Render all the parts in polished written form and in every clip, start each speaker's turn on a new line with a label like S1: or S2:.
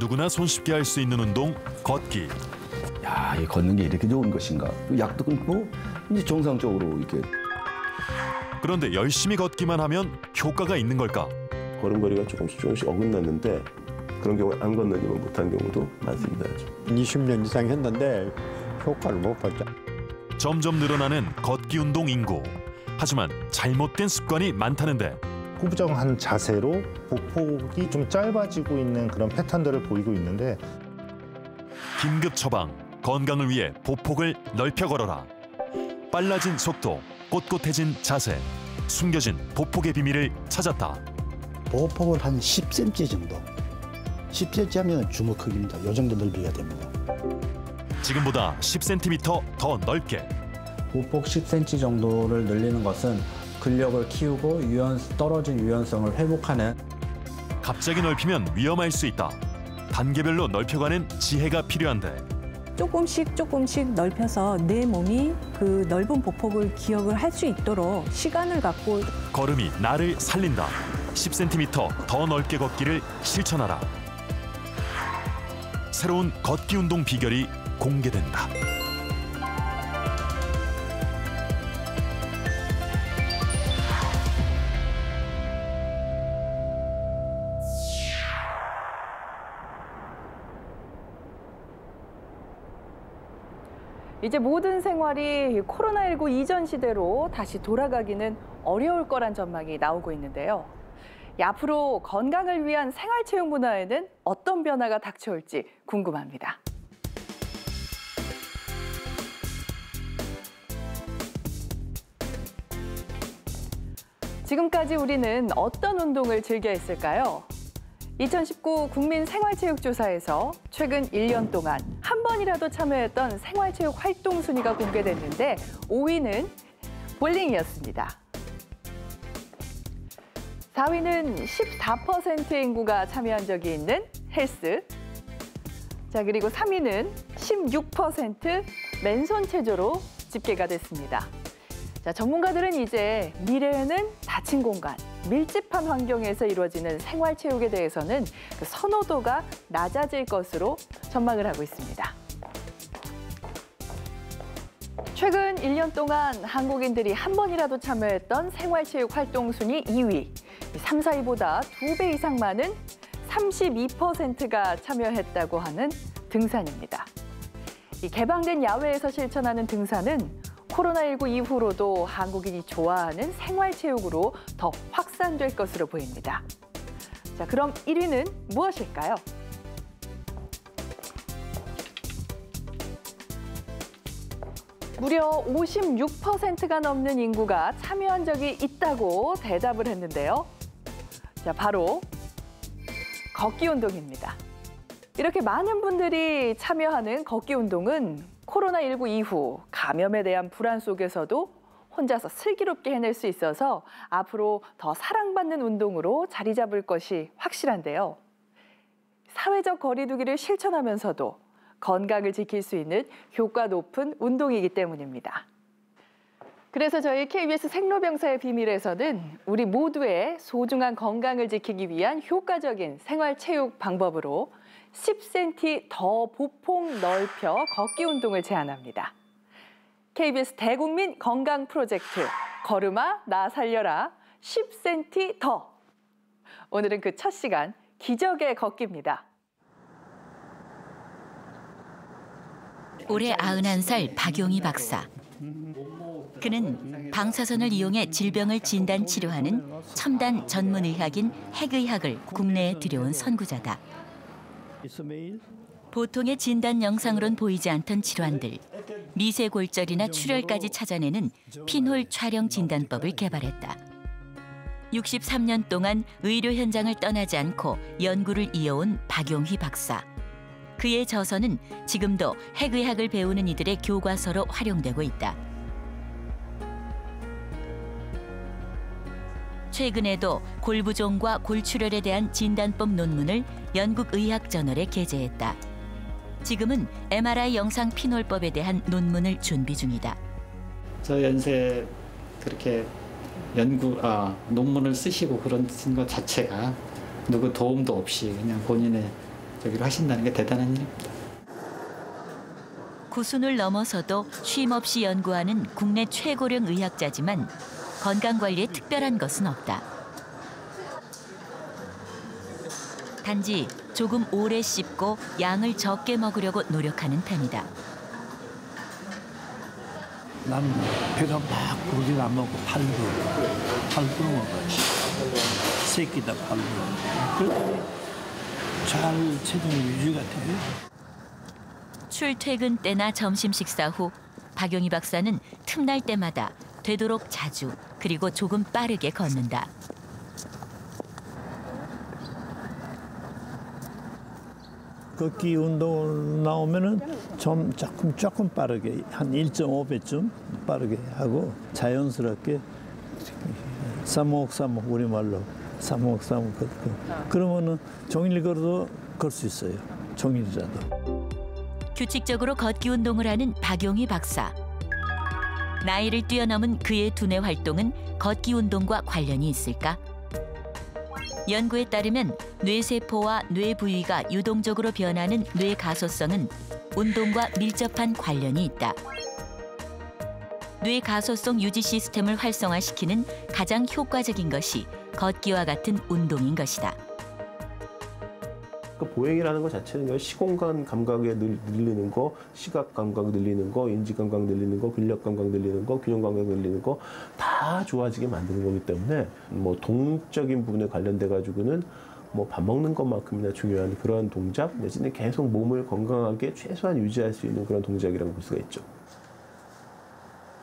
S1: 누구나 손쉽게 할 수 있는 운동, 걷기.
S2: 야, 이 걷는 게 이렇게 좋은 것인가? 약도 끊고 이제 정상적으로 이렇게.
S1: 그런데 열심히 걷기만 하면 효과가 있는 걸까?
S3: 걸음걸이가 조금씩 어긋났는데 그런 경우에 안 걷는 못한 경우도 많습니다.
S4: 20년 이상 했는데 효과를 못 봤죠.
S1: 점점 늘어나는 걷기 운동 인구. 하지만 잘못된 습관이 많다는데.
S5: 구부정한 자세로 보폭이 좀 짧아지고 있는 그런 패턴들을 보이고 있는데
S1: 긴급 처방, 건강을 위해 보폭을 넓혀 걸어라. 빨라진 속도, 꼿꼿해진 자세, 숨겨진 보폭의 비밀을 찾았다.
S6: 보폭을 한 10cm 정도. 10cm 하면 주먹 크기입니다. 이 정도 넓혀야 됩니다.
S1: 지금보다 10cm 더 넓게.
S7: 보폭 10cm 정도를 늘리는 것은 근력을 키우고 떨어진 유연성을 회복하는.
S1: 갑자기 넓히면 위험할 수 있다. 단계별로 넓혀가는 지혜가 필요한데.
S8: 조금씩 넓혀서 내 몸이 그 넓은 보폭을 기억을 할 수 있도록 시간을 갖고.
S1: 걸음이 나를 살린다. 10cm 더 넓게 걷기를 실천하라. 새로운 걷기 운동 비결이 공개된다.
S9: 이제 모든 생활이 코로나19 이전 시대로 다시 돌아가기는 어려울 거란 전망이 나오고 있는데요. 앞으로 건강을 위한 생활체육 문화에는 어떤 변화가 닥쳐올지 궁금합니다. 지금까지 우리는 어떤 운동을 즐겨 했을까요? 2019 국민생활체육조사에서 최근 1년 동안 한 번이라도 참여했던 생활체육 활동 순위가 공개됐는데 5위는 볼링이었습니다. 4위는 14%의 인구가 참여한 적이 있는 헬스. 자, 그리고 3위는 16% 맨손 체조로 집계가 됐습니다. 자, 전문가들은 이제 미래에는 닫힌 공간, 밀집한 환경에서 이루어지는 생활체육에 대해서는 그 선호도가 낮아질 것으로 전망을 하고 있습니다. 최근 1년 동안 한국인들이 한 번이라도 참여했던 생활체육 활동 순위 2위, 3, 4위보다 2배 이상 많은 32%가 참여했다고 하는 등산입니다. 이 개방된 야외에서 실천하는 등산은 코로나19 이후로도 한국인이 좋아하는 생활체육으로 더 확산될 것으로 보입니다. 자, 그럼 1위는 무엇일까요? 무려 56%가 넘는 인구가 참여한 적이 있다고 대답을 했는데요. 자, 바로 걷기 운동입니다. 이렇게 많은 분들이 참여하는 걷기 운동은 코로나19 이후 감염에 대한 불안 속에서도 혼자서 슬기롭게 해낼 수 있어서 앞으로 더 사랑받는 운동으로 자리 잡을 것이 확실한데요. 사회적 거리두기를 실천하면서도 건강을 지킬 수 있는 효과 높은 운동이기 때문입니다. 그래서 저희 KBS 생로병사의 비밀에서는 우리 모두의 소중한 건강을 지키기 위한 효과적인 생활체육 방법으로 10cm 더 보폭 넓혀 걷기 운동을 제안합니다. KBS 대국민 건강 프로젝트 걸음아 나 살려라 10cm 더. 오늘은 그 첫 시간 기적의 걷기입니다.
S10: 올해 91살 박용희 박사. 그는 방사선을 이용해 질병을 진단 치료하는 첨단 전문의학인 핵의학을 국내에 들여온 선구자다. 보통의 진단 영상으론 보이지 않던 질환들, 미세골절이나 출혈까지 찾아내는 핀홀 촬영 진단법을 개발했다. 63년 동안 의료 현장을 떠나지 않고 연구를 이어온 박용희 박사. 그의 저서는 지금도 핵의학을 배우는 이들의 교과서로 활용되고 있다. 최근에도 골부종과 골출혈에 대한 진단법 논문을 영국 의학저널에 게재했다. 지금은 MRI 영상 피놀법에 대한 논문을 준비 중이다.
S11: 저 연세에 그렇게 논문을 쓰시고 그런 것 자체가 누구 도움도 없이 그냥 본인의 저기로 하신다는 게 대단한 일입니다.
S10: 90을 넘어서도 쉼 없이 연구하는 국내 최고령 의학자지만 건강관리에 특별한 것은 없다. 단지 조금 오래 씹고 양을 적게 먹으려고 노력하는 편이다.
S6: 나는 배가 막 부르지는 안 먹고 팔로 먹어요. 새끼다 팔로. 그래도 잘 체중 유지가 돼요.
S10: 출퇴근 때나 점심 식사 후 박용희 박사는 틈날 때마다 되도록 자주 그리고 조금 빠르게 걷는다.
S6: 걷기 운동 나오면은 좀 조금 빠르게 한 1.5배쯤 빠르게 하고 자연스럽게 사목사목 우리말로 사목사목 걷고 그러면은 종일 걸어도 걸 수 있어요. 종일이라도.
S10: 규칙적으로 걷기 운동을 하는 박용희 박사. 나이를 뛰어넘은 그의 두뇌 활동은 걷기 운동과 관련이 있을까? 연구에 따르면 뇌세포와 뇌 부위가 유동적으로 변하는 뇌 가소성은 운동과 밀접한 관련이 있다. 뇌 가소성 유지 시스템을 활성화시키는 가장 효과적인 것이 걷기와 같은 운동인 것이다.
S3: 그 보행이라는 것 자체는 시공간 감각에 늘리는 거, 시각 감각 늘리는 거, 인지 감각 늘리는 거, 근력 감각 늘리는 거, 균형 감각 늘리는 거 다 좋아지게 만드는 거기 때문에 뭐 동적인 부분에 관련돼 가지고는 뭐 밥 먹는 것만큼이나 중요한 그런 동작 내지는 계속 몸을 건강하게 최소한 유지할 수 있는 그런 동작이라고 볼 수가 있죠.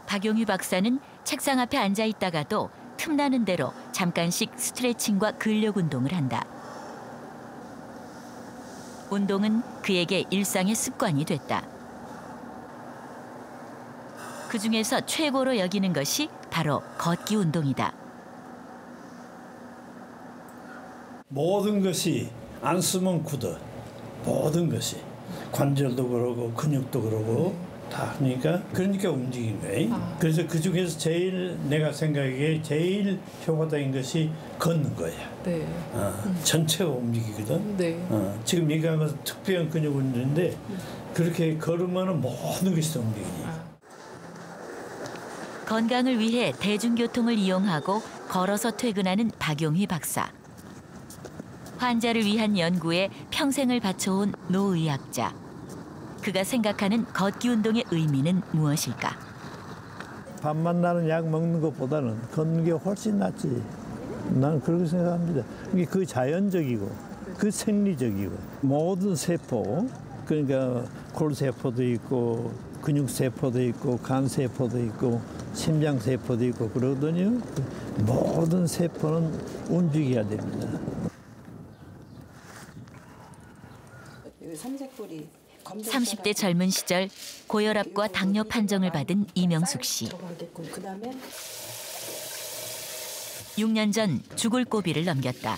S10: 박용희 박사는 책상 앞에 앉아 있다가도 틈나는 대로 잠깐씩 스트레칭과 근력 운동을 한다. 운동은 그에게 일상의 습관이 됐다. 그중에서 최고로 여기는 것이 바로 걷기 운동이다.
S6: 모든 것이 안 쓰면 굳어. 모든 것이. 관절도 그러고 근육도 그러고 다 그러니까 움직인 거예요. 그래서 그중에서 제일 내가 생각하기에 제일 효과적인 것이 걷는 거야.
S9: 네.
S6: 전체가 움직이거든.
S9: 네.
S6: 지금 얘기한 것은 특별한 근육 운동인데 그렇게 걸으면 모든 것이 다 움직이니.
S10: 건강을 위해 대중교통을 이용하고 걸어서 퇴근하는 박용희 박사. 환자를 위한 연구에 평생을 바쳐온 노의학자. 그가 생각하는 걷기 운동의 의미는 무엇일까?
S6: 밥만 나는 약 먹는 것보다는 걷는 게 훨씬 낫지. 나는 그렇게 생각합니다. 이게 그 자연적이고 그 생리적이고 모든 세포 그러니까 골세포도 있고 근육세포도 있고 간세포도 있고 심장세포도 있고 그러거든요. 모든 세포는 움직여야 됩니다.
S10: 30대 젊은 시절 고혈압과 당뇨 판정을 받은 이명숙 씨. 6년 전 죽을 고비를 넘겼다.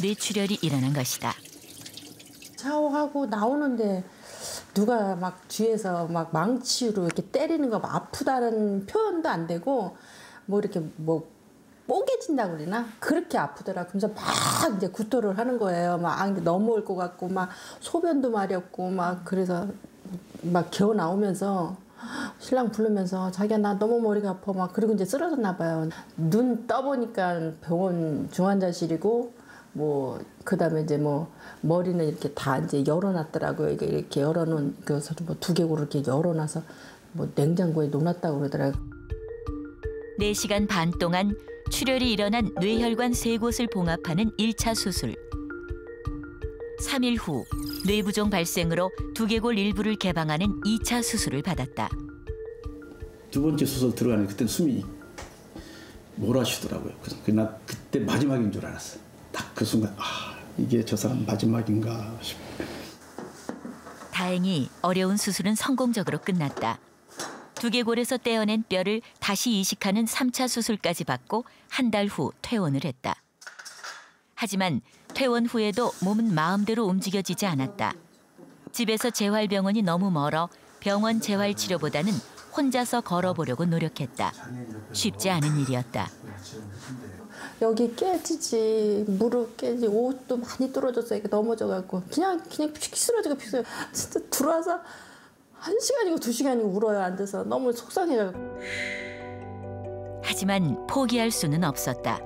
S10: 뇌출혈이 일어난 것이다.
S12: 샤워하고 나오는데 누가 막 뒤에서 막 망치로 이렇게 때리는 거 아프다는 표현도 안 되고 뭐 이렇게 뭐 뽀개진다고 그러나 그렇게 아프더라. 그래서 막 이제 구토를 하는 거예요. 막 넘어올 것 같고 막 소변도 마렵고 막 그래서 막 겨우 나오면서 신랑 부르면서 자기야 나 너무 머리가 아파 막 그리고 이제 쓰러졌나 봐요. 눈 떠보니까 병원 중환자실이고 뭐 그다음에 이제 뭐 머리는 이렇게 다 이제 열어놨더라고요. 이렇게 열어놓은 그래서 뭐 두개골을 이렇게 열어놔서 뭐 냉장고에 놓았다고 그러더라고요.
S10: 4시간 반 동안 출혈이 일어난 뇌혈관 3곳을 봉합하는 1차 수술. 3일 후 뇌부종 발생으로 두개골 일부를 개방하는 2차 수술을 받았다.
S2: 두 번째 수술 들어가는 그때 숨이 몰아쉬더라고요. 그래서 나 그때 마지막인 줄 알았어. 딱 그 순간 이게 저 사람 마지막인가 싶어.
S10: 다행히 어려운 수술은 성공적으로 끝났다. 두개골에서 떼어낸 뼈를 다시 이식하는 3차 수술까지 받고 한 달 후 퇴원을 했다. 하지만 퇴원 후에도 몸은 마음대로 움직여지지 않았다. 집에서 재활병원이 너무 멀어 병원 재활 치료보다는 혼자서 걸어보려고 노력했다. 쉽지 않은 일이었다.
S12: 여기 깨지지, 무릎 깨지지, 옷도 많이 떨어졌어. 이렇게 넘어져갖고 그냥 픽 쓰러지고 픽 쓰러지고 진짜 들어와서 1시간이고 2시간이고 울어요. 앉아서 너무 속상해요.
S10: 하지만 포기할 수는 없었다.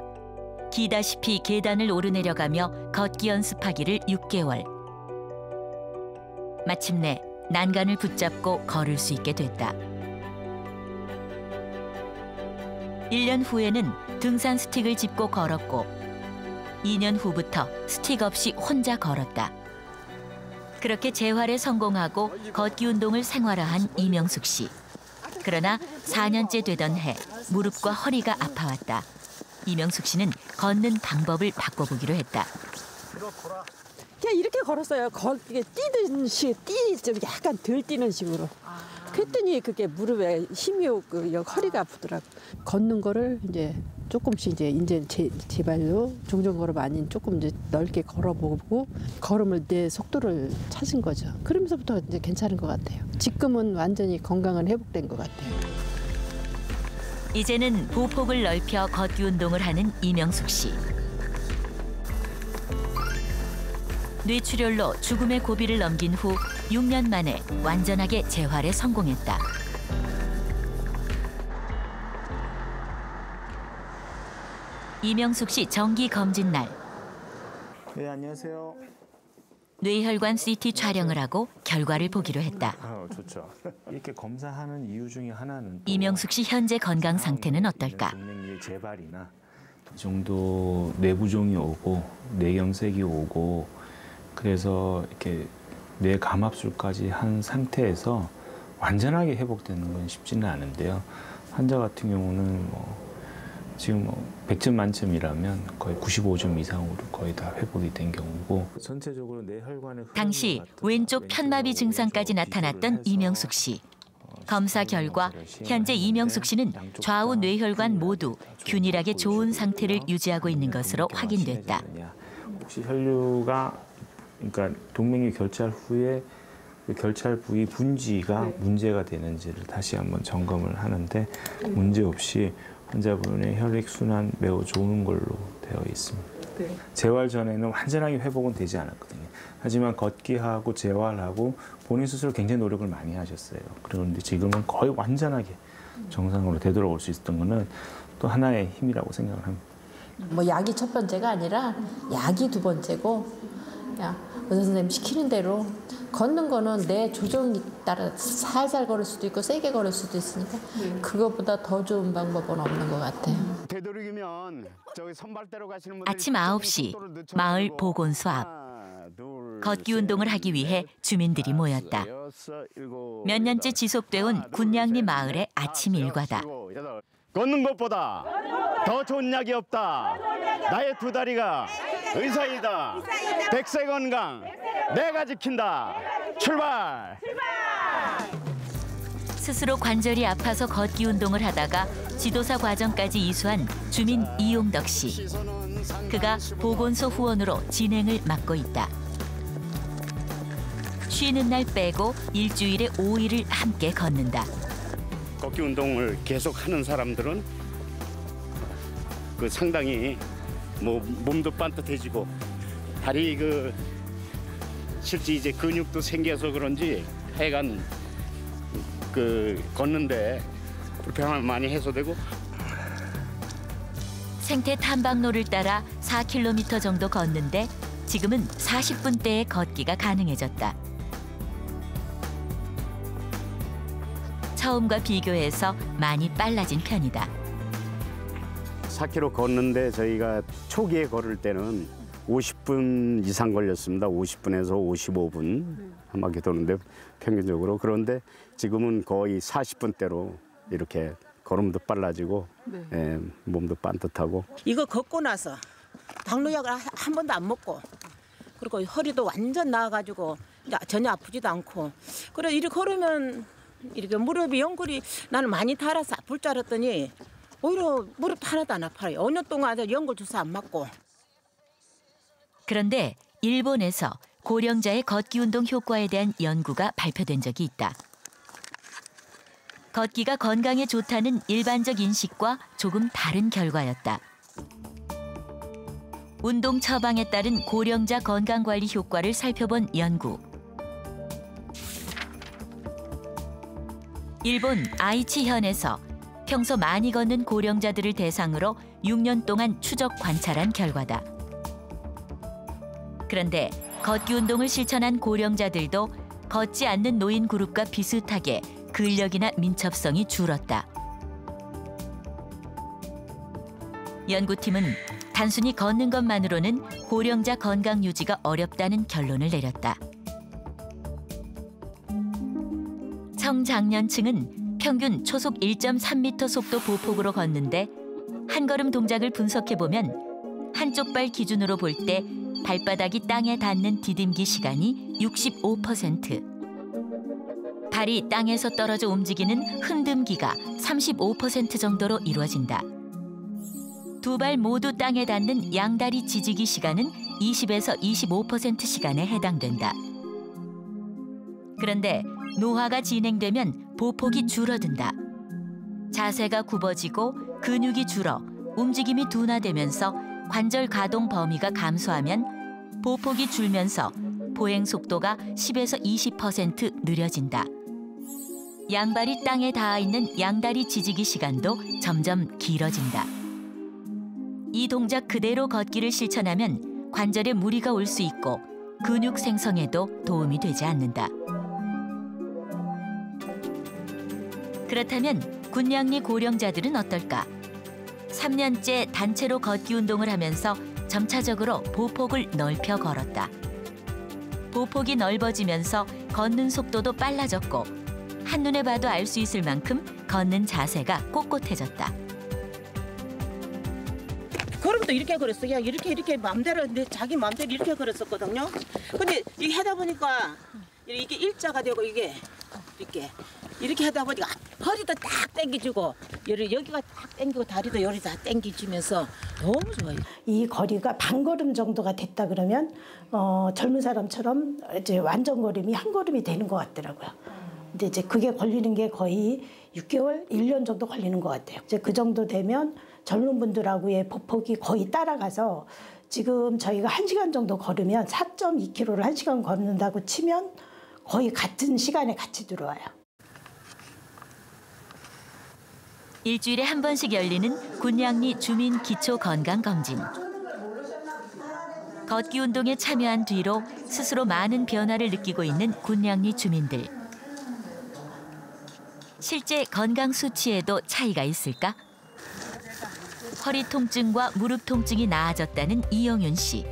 S10: 기다시피 계단을 오르내려가며 걷기 연습하기를 6개월. 마침내 난간을 붙잡고 걸을 수 있게 됐다. 1년 후에는 등산 스틱을 짚고 걸었고 2년 후부터 스틱 없이 혼자 걸었다. 그렇게 재활에 성공하고 걷기 운동을 생활화한 이명숙 씨. 그러나 4년째 되던 해 무릎과 허리가 아파왔다. 이명숙 씨는 걷는 방법을 바꿔보기로 했다.
S13: 그냥 이렇게 걸었어요. 이게 뛰는 식, 좀 약간 덜 뛰는 식으로. 그랬더니 그게 무릎에 힘이 오고 허리가 아프더라고. 걷는 거를 이제 조금씩 이제 제 발로 종종 걸으면 아닌 조금 이제 넓게 걸어보고 걸음을 내 속도를 찾은 거죠. 그러면서부터 이제 괜찮은 것 같아요. 지금은 완전히 건강은 회복된 것 같아요.
S10: 이제는 보폭을 넓혀 걷기 운동을 하는 이명숙 씨. 뇌출혈로 죽음의 고비를 넘긴 후 6년 만에 완전하게 재활에 성공했다. 이명숙 씨 정기 검진 날.
S5: 네, 안녕하세요.
S10: 뇌혈관 CT 촬영을 하고 결과를 보기로 했다.
S5: 좋죠. 이렇게 검사하는 이유 중에 하나는
S10: 이명숙 씨 현재 건강 상태는 어떨까?
S5: 동맥류의 재발이나 이 정도 내부종이 오고 뇌경색이 오고 그래서 이렇게 뇌 감압술까지 한 상태에서 완전하게 회복되는 건 쉽지는 않은데요. 환자 같은 경우는 지금 100점 만점이라면 거의 95점 이상으로 거의 다 회복이 된 경우고 전체적으로 뇌혈관의
S10: 당시 왼쪽 편마비 증상까지 나타났던 이명숙 씨. 검사 결과 현재 이명숙 씨는 좌우 뇌혈관 모두 균일하게 좋은 상태를 유지하고 있는 것으로 확인됐다.
S5: 혹시 혈류가 그러니까 동맥류 결찰 후에 결찰 부위 분지가 문제가 되는지를 다시 한번 점검을 하는데 문제 없이 환자분의 혈액 순환 매우 좋은 걸로 되어 있습니다.
S9: 네.
S5: 재활 전에는 완전하게 회복은 되지 않았거든요. 하지만 걷기하고 재활하고 본인 스스로 굉장히 노력을 많이 하셨어요. 그런데 지금은 거의 완전하게 정상으로 되돌아올 수 있었던 거는 또 하나의 힘이라고 생각을 합니다.
S12: 뭐 약이 첫 번째가 아니라 약이 두 번째고 그냥 의사 선생님 시키는 대로 걷는 거는 내 조정에 따라 살살 걸을 수도 있고 세게 걸을 수도 있으니까 그거보다 더 좋은 방법은 없는 것 같아요.
S14: 되도록이면 저기 선발대로 가시는 분들
S10: 아침 9시 마을 보건소 앞. 걷기 운동을 하기 위해 주민들이 모였다. 몇 년째 지속돼온 군량리 마을의 아침 일과다.
S14: 걷는 것보다 더 좋은 약이 없다. 나의 두 다리가 의사이다. 백세 건강 내가 지킨다. 출발!
S10: 스스로 관절이 아파서 걷기 운동을 하다가 지도사 과정까지 이수한 주민 이용덕 씨. 그가 보건소 후원으로 진행을 맡고 있다. 쉬는 날 빼고 일주일에 5일을 함께 걷는다.
S14: 걷기 운동을 계속 하는 사람들은 그 상당히 몸도 반듯해지고 다리 실제 이제 근육도 생겨서 그런지 하여간 걷는데 불편함이 많이 해소되고.
S10: 생태 탐방로를 따라 4km 정도 걷는데 지금은 40분대의 걷기가 가능해졌다. 처음과 비교해서 많이 빨라진 편이다.
S14: 4km 걷는데 저희가 초기에 걸을 때는 50분 이상 걸렸습니다. 50분에서 55분 한 바퀴 도는데 평균적으로. 그런데 지금은 거의 40분대로 이렇게 걸음도 빨라지고 몸도 반듯하고.
S15: 이거 걷고 나서 당뇨약을 한 번도 안 먹고 그리고 허리도 완전 나아가지고 전혀 아프지도 않고 그래 이렇게 걸으면 이렇게 무릎이 연골이 나는 많이 닳아서 아플 줄 알았더니 오히려 무릎도 하나도 안 아파요. 5년 동안 연골 주사 안 맞고.
S10: 그런데 일본에서 고령자의 걷기 운동 효과에 대한 연구가 발표된 적이 있다. 걷기가 건강에 좋다는 일반적 인식과 조금 다른 결과였다. 운동 처방에 따른 고령자 건강관리 효과를 살펴본 연구. 일본 아이치현에서 평소 많이 걷는 고령자들을 대상으로 6년 동안 추적 관찰한 결과다. 그런데 걷기 운동을 실천한 고령자들도 걷지 않는 노인 그룹과 비슷하게 근력이나 민첩성이 줄었다. 연구팀은 단순히 걷는 것만으로는 고령자 건강 유지가 어렵다는 결론을 내렸다. 청장년층은 평균 초속 1.3m 속도 보폭으로 걷는데 한 걸음 동작을 분석해보면 한쪽 발 기준으로 볼 때 발바닥이 땅에 닿는 디딤기 시간이 65%, 발이 땅에서 떨어져 움직이는 흔듦기가 35% 정도로 이루어진다. 두 발 모두 땅에 닿는 양다리 지지기 시간은 20에서 25% 시간에 해당된다. 그런데 노화가 진행되면 보폭이 줄어든다. 자세가 굽어지고 근육이 줄어 움직임이 둔화되면서 관절 가동 범위가 감소하면 보폭이 줄면서 보행 속도가 10에서 20% 느려진다. 양발이 땅에 닿아 있는 양다리 지지기 시간도 점점 길어진다. 이 동작 그대로 걷기를 실천하면 관절에 무리가 올 수 있고 근육 생성에도 도움이 되지 않는다. 그렇다면 군량리 고령자들은 어떨까? 3년째 단체로 걷기 운동을 하면서 점차적으로 보폭을 넓혀 걸었다. 보폭이 넓어지면서 걷는 속도도 빨라졌고 한눈에 봐도 알 수 있을 만큼 걷는 자세가 꼿꼿해졌다.
S15: 걸음도 이렇게 걸었어요. 이렇게 마음대로 자기 마음대로 이렇게 걸었었거든요. 근데 이게 하다 보니까 이게 일자가 되고 이게 이렇게 하다 보니까 허리도 딱 당겨주고 여기가 딱 당기고 다리도 여기 다 당겨주면서 너무 좋아요.
S16: 이 거리가 반걸음 정도가 됐다 그러면 젊은 사람처럼 이제 완전 걸음이 한 걸음이 되는 것 같더라고요. 근데 이제 그게 걸리는 게 거의 6개월, 1년 정도 걸리는 것 같아요. 이제 그 정도 되면 젊은 분들하고의 보폭이 거의 따라가서 지금 저희가 1시간 정도 걸으면 4.2km를 1시간 걷는다고 치면 거의 같은 시간에 같이 들어와요.
S10: 일주일에 한 번씩 열리는 군량리 주민 기초 건강 검진. 걷기 운동에 참여한 뒤로 스스로 많은 변화를 느끼고 있는 군량리 주민들. 실제 건강 수치에도 차이가 있을까? 허리 통증과 무릎 통증이 나아졌다는 이영윤 씨.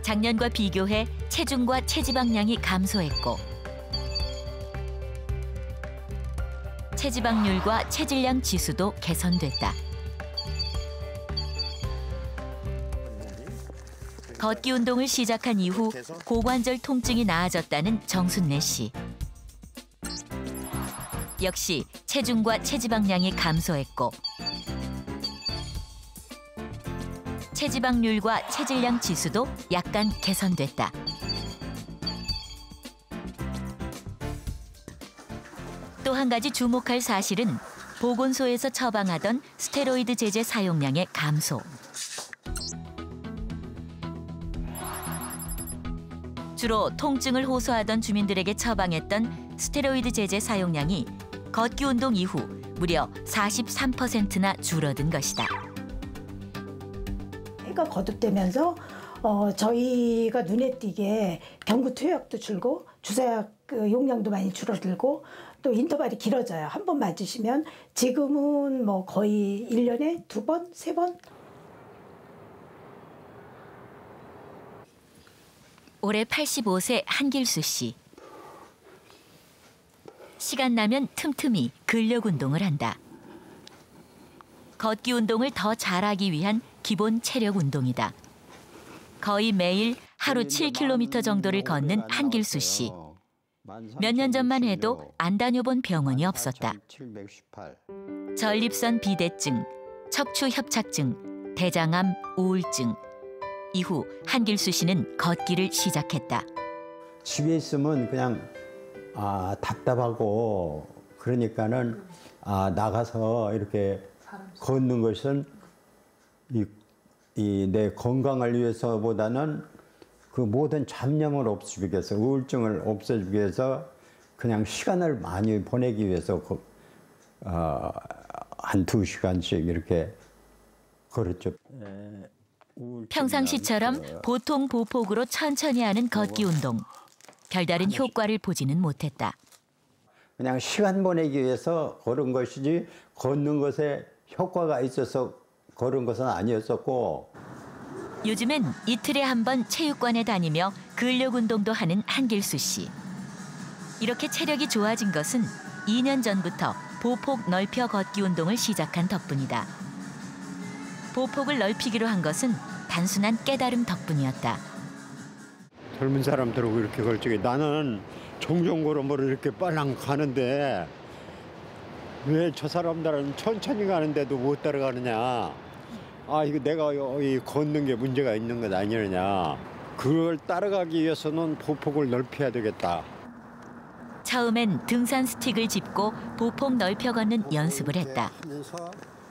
S10: 작년과 비교해 체중과 체지방량이 감소했고 체지방률과 체질량 지수도 개선됐다. 걷기 운동을 시작한 이후 고관절 통증이 나아졌다는 정순래 씨. 역시 체중과 체지방량이 감소했고 체지방률과 체질량 지수도 약간 개선됐다. 또 한 가지 주목할 사실은 보건소에서 처방하던 스테로이드 제제 사용량의 감소. 주로 통증을 호소하던 주민들에게 처방했던 스테로이드 제제 사용량이 걷기 운동 이후 무려 43%나 줄어든 것이다.
S16: 해가 거듭되면서 저희가 눈에 띄게 경구 투여약도 줄고 주사약 용량도 많이 줄어들고 또 인터벌이 길어져요. 한 번 맞으시면 지금은 뭐 거의 1년에 2번, 3번.
S10: 올해 85세 한길수 씨. 시간 나면 틈틈이 근력 운동을 한다. 걷기 운동을 더 잘하기 위한 기본 체력 운동이다. 거의 매일 하루 7km 정도를 걷는 한길수 씨. 몇 년 전만 해도 안 다녀본 병원이 없었다. 전립선 비대증, 척추 협착증, 대장암, 우울증. 이후 한길수 씨는 걷기를 시작했다.
S4: 집에 있으면 그냥 답답하고 그러니까는 나가서 이렇게 걷는 것은 내 건강을 위해서보다는 그 모든 잡념을 없애주기 위해서, 우울증을 없애주기 위해서 그냥 시간을 많이 보내기 위해서 한 2시간씩 이렇게 걸었죠.
S10: 평상시처럼 보통 보폭으로 천천히 하는 걷기 운동. 별다른 효과를 보지는 못했다.
S4: 그냥 시간 보내기 위해서 걸은 것이지 걷는 것에 효과가 있어서 걸은 것은 아니었었고.
S10: 요즘엔 이틀에 한 번 체육관에 다니며 근력 운동도 하는 한길수 씨. 이렇게 체력이 좋아진 것은 2년 전부터 보폭 넓혀 걷기 운동을 시작한 덕분이다. 보폭을 넓히기로 한 것은 단순한 깨달음 덕분이었다.
S4: 젊은 사람들하고 이렇게 걸치기, 나는 종종걸음으로 이렇게 빨랑 가는데 왜 저 사람들은 천천히 가는데도 못 따라가느냐. 이거 내가 이 걷는 게 문제가 있는 것 아니느냐. 그걸 따라가기 위해서는 보폭을 넓혀야 되겠다.
S10: 처음엔 등산 스틱을 짚고 보폭 넓혀 걷는 연습을 했다.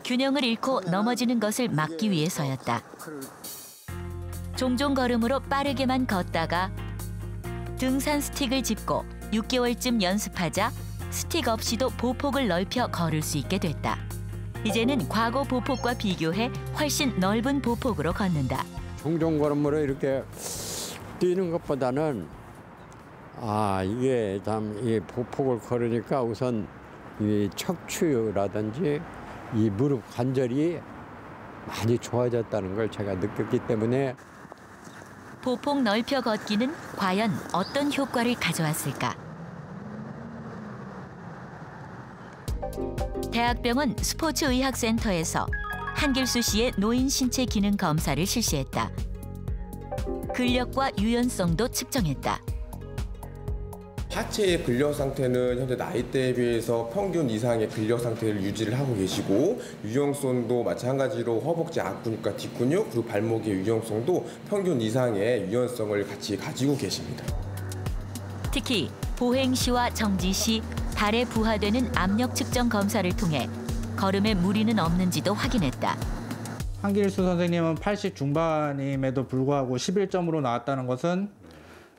S10: 균형을 잃고 넘어지는 것을 막기 위해서였다. 종종 걸음으로 빠르게만 걷다가 등산 스틱을 짚고 6개월쯤 연습하자 스틱 없이도 보폭을 넓혀 걸을 수 있게 됐다. 이제는 과거 보폭과 비교해 훨씬 넓은 보폭으로 걷는다.
S4: 종종걸음으로 이렇게 뛰는 것보다는 이게 이 보폭을 걸으니까 우선 이 척추라든지 이 무릎 관절이 많이 좋아졌다는 걸 제가 느꼈기 때문에.
S10: 보폭 넓혀 걷기는 과연 어떤 효과를 가져왔을까? 대학병원 스포츠의학센터에서 한길수 씨의 노인 신체 기능 검사를 실시했다. 근력과 유연성도 측정했다.
S17: 하체의 근력 상태는 현재 나이대에 비해서 평균 이상의 근력 상태를 유지를 하고 계시고, 유연성도 마찬가지로 허벅지 앞근육과 뒷근육 그리고 발목의 유연성도 평균 이상의 유연성을 같이 가지고 계십니다.
S10: 특히 보행 시와 정지 시 발에 부하되는 압력 측정 검사를 통해 걸음에 무리는 없는지도 확인했다.
S7: 한길수 선생님은 80 중반임에도 불구하고 11점으로 나왔다는 것은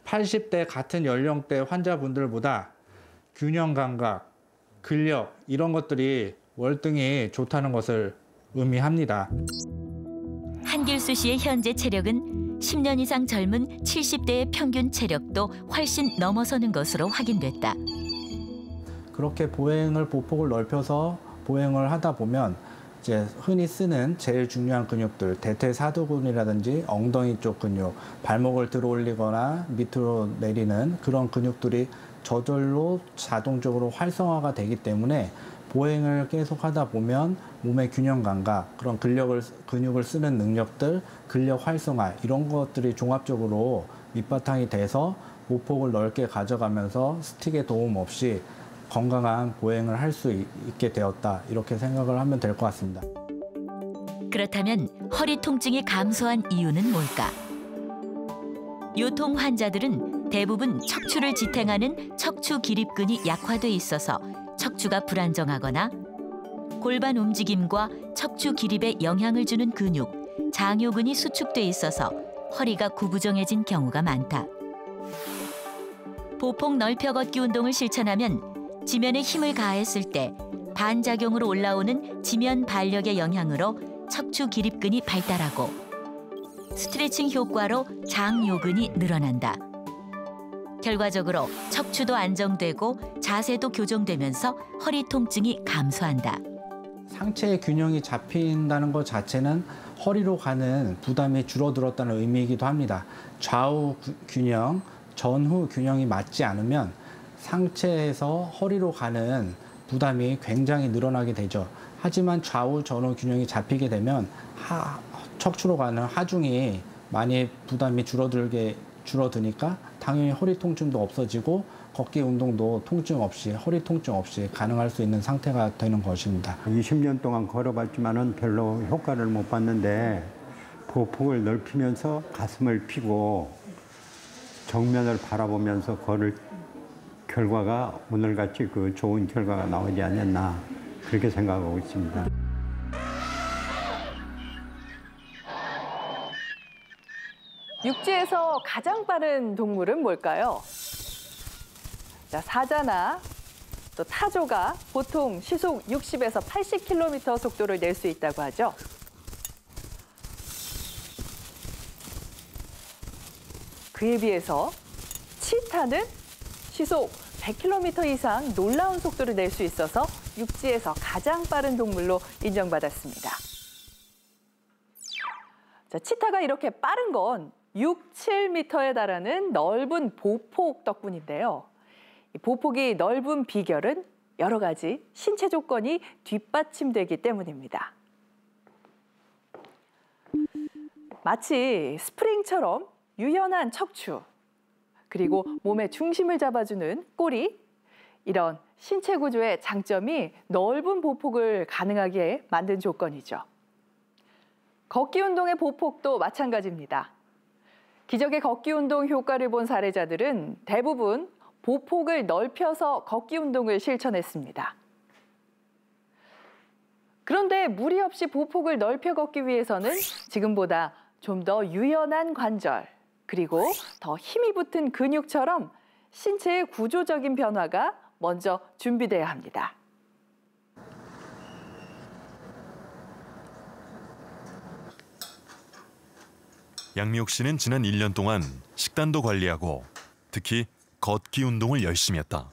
S7: 80대 같은 연령대 환자분들보다 균형 감각, 근력 이런 것들이 월등히 좋다는 것을 의미합니다.
S10: 한길수 씨의 현재 체력은 10년 이상 젊은 70대의 평균 체력도 훨씬 넘어서는 것으로 확인됐다.
S7: 그렇게 보폭을 넓혀서 보행을 하다 보면 이제 흔히 쓰는 제일 중요한 근육들, 대퇴사두근이라든지 엉덩이 쪽 근육, 발목을 들어 올리거나 밑으로 내리는 그런 근육들이 저절로 자동적으로 활성화가 되기 때문에 보행을 계속 하다 보면 몸의 균형 감각, 그런 근육을 쓰는 능력들, 근력 활성화 이런 것들이 종합적으로 밑바탕이 돼서 보폭을 넓게 가져가면서 스틱의 도움 없이 건강한 보행을 할 수 있게 되었다. 이렇게 생각을 하면 될 것 같습니다.
S10: 그렇다면 허리 통증이 감소한 이유는 뭘까? 요통 환자들은 대부분 척추를 지탱하는 척추 기립근이 약화돼 있어서 척추가 불안정하거나 골반 움직임과 척추 기립에 영향을 주는 근육, 장요근이 수축돼 있어서 허리가 구부정해진 경우가 많다. 보폭 넓혀 걷기 운동을 실천하면 지면에 힘을 가했을 때 반작용으로 올라오는 지면 반력의 영향으로 척추 기립근이 발달하고 스트레칭 효과로 장요근이 늘어난다. 결과적으로 척추도 안정되고 자세도 교정되면서 허리 통증이 감소한다.
S7: 상체의 균형이 잡힌다는 것 자체는 허리로 가는 부담이 줄어들었다는 의미이기도 합니다. 좌우 균형, 전후 균형이 맞지 않으면 상체에서 허리로 가는 부담이 굉장히 늘어나게 되죠. 하지만 좌우 전후 균형이 잡히게 되면 척추로 가는 하중이 많이 부담이 줄어드니까 당연히 허리 통증도 없어지고 걷기 운동도 통증 없이, 허리 통증 없이 가능할 수 있는 상태가 되는 것입니다.
S4: 20년 동안 걸어봤지만은 별로 효과를 못 봤는데 보폭을 넓히면서 가슴을 펴고 정면을 바라보면서 걸을 결과가 오늘같이 그 좋은 결과가 나오지 않았나 그렇게 생각하고 있습니다.
S9: 육지에서 가장 빠른 동물은 뭘까요? 자, 사자나 또 타조가 보통 시속 60에서 80km 속도를 낼 수 있다고 하죠. 그에 비해서 치타는 시속 100km 이상 놀라운 속도를 낼 수 있어서 육지에서 가장 빠른 동물로 인정받았습니다. 자, 치타가 이렇게 빠른 건 6, 7m에 달하는 넓은 보폭 덕분인데요. 이 보폭이 넓은 비결은 여러 가지 신체 조건이 뒷받침되기 때문입니다. 마치 스프링처럼 유연한 척추, 그리고 몸의 중심을 잡아주는 꼬리, 이런 신체 구조의 장점이 넓은 보폭을 가능하게 만든 조건이죠. 걷기 운동의 보폭도 마찬가지입니다. 기적의 걷기 운동 효과를 본 사례자들은 대부분 보폭을 넓혀서 걷기 운동을 실천했습니다. 그런데 무리 없이 보폭을 넓혀 걷기 위해서는 지금보다 좀 더 유연한 관절, 그리고 더 힘이 붙은 근육처럼 신체의 구조적인 변화가 먼저 준비돼야 합니다.
S1: 양미옥 씨는 지난 1년 동안 식단도 관리하고 특히 걷기 운동을 열심히 했다.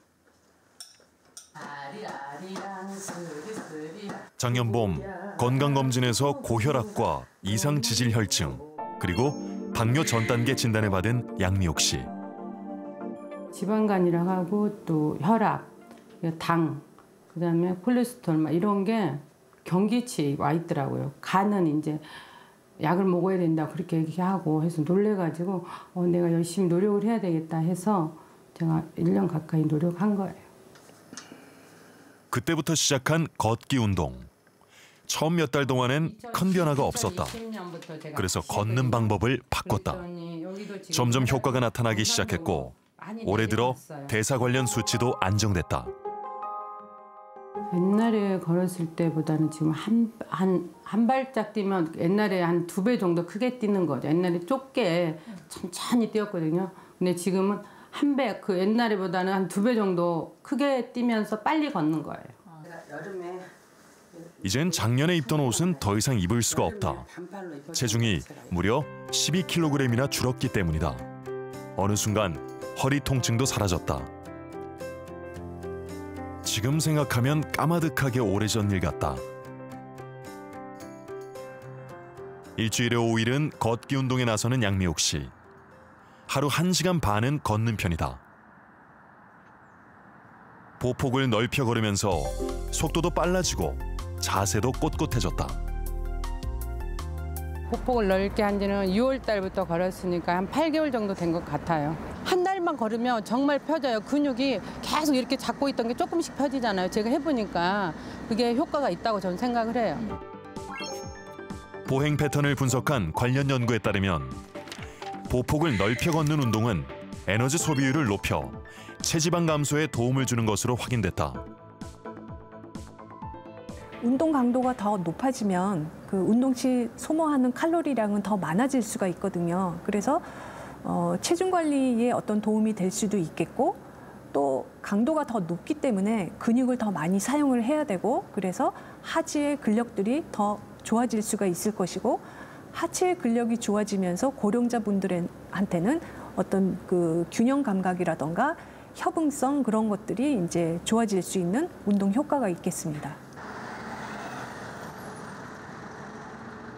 S1: 작년 봄 건강검진에서 고혈압과 이상지질혈증 그리고 당뇨 전 단계 진단을 받은 양미옥 씨.
S18: 지방간이라고 하고 또 혈압, 당, 그다음에 콜레스테롤 막 이런 게 경기치에 와 있더라고요. 간은 이제 약을 먹어야 된다 그렇게 얘기하고 해서 놀래가지고 내가 열심히 노력을 해야 되겠다 해서 제가 1년 가까이 노력한 거예요.
S1: 그때부터 시작한 걷기 운동. 처음 몇 달 동안엔 큰 변화가 없었다. 그래서 걷는 방법을 바꿨다. 점점 효과가 나타나기 시작했고 올해 들어 대사 관련 수치도 안정됐다.
S18: 옛날에 걸었을 때보다는 지금 한 발짝 뛰면 옛날에 한 2배 정도 크게 뛰는 거죠. 옛날에 좁게 천천히 뛰었거든요. 근데 지금은 한 배, 그 옛날에보다는 한 2배 정도 크게 뛰면서 빨리 걷는 거예요.
S13: 여름에
S1: 이젠 작년에 입던 옷은 더 이상 입을 수가 없다. 체중이 무려 12kg이나 줄었기 때문이다. 어느 순간 허리 통증도 사라졌다. 지금 생각하면 까마득하게 오래전 일 같다. 일주일에 5일은 걷기 운동에 나서는 양미옥 씨. 하루 1시간 반은 걷는 편이다. 보폭을 넓혀 걸으면서 속도도 빨라지고 자세도 꼿꼿해졌다.
S18: 보폭을 넓게 한 지는 6월 달부터 걸었으니까 한 8개월 정도 된 것 같아요. 한 달만 걸으면 정말 펴져요. 근육이 계속 이렇게 잡고 있던 게 조금씩 펴지잖아요. 제가 해보니까 그게 효과가 있다고 저는 생각을 해요.
S1: 보행 패턴을 분석한 관련 연구에 따르면 보폭을 넓혀 걷는 운동은 에너지 소비율을 높여 체지방 감소에 도움을 주는 것으로 확인됐다.
S8: 운동 강도가 더 높아지면 그 운동 시 소모하는 칼로리량은 더 많아질 수가 있거든요. 그래서 체중 관리에 어떤 도움이 될 수도 있겠고 또 강도가 더 높기 때문에 근육을 더 많이 사용을 해야 되고 그래서 하지의 근력들이 더 좋아질 수가 있을 것이고 하체의 근력이 좋아지면서 고령자분들한테는 어떤 그 균형 감각이라던가 협응성 그런 것들이 이제 좋아질 수 있는 운동 효과가 있겠습니다.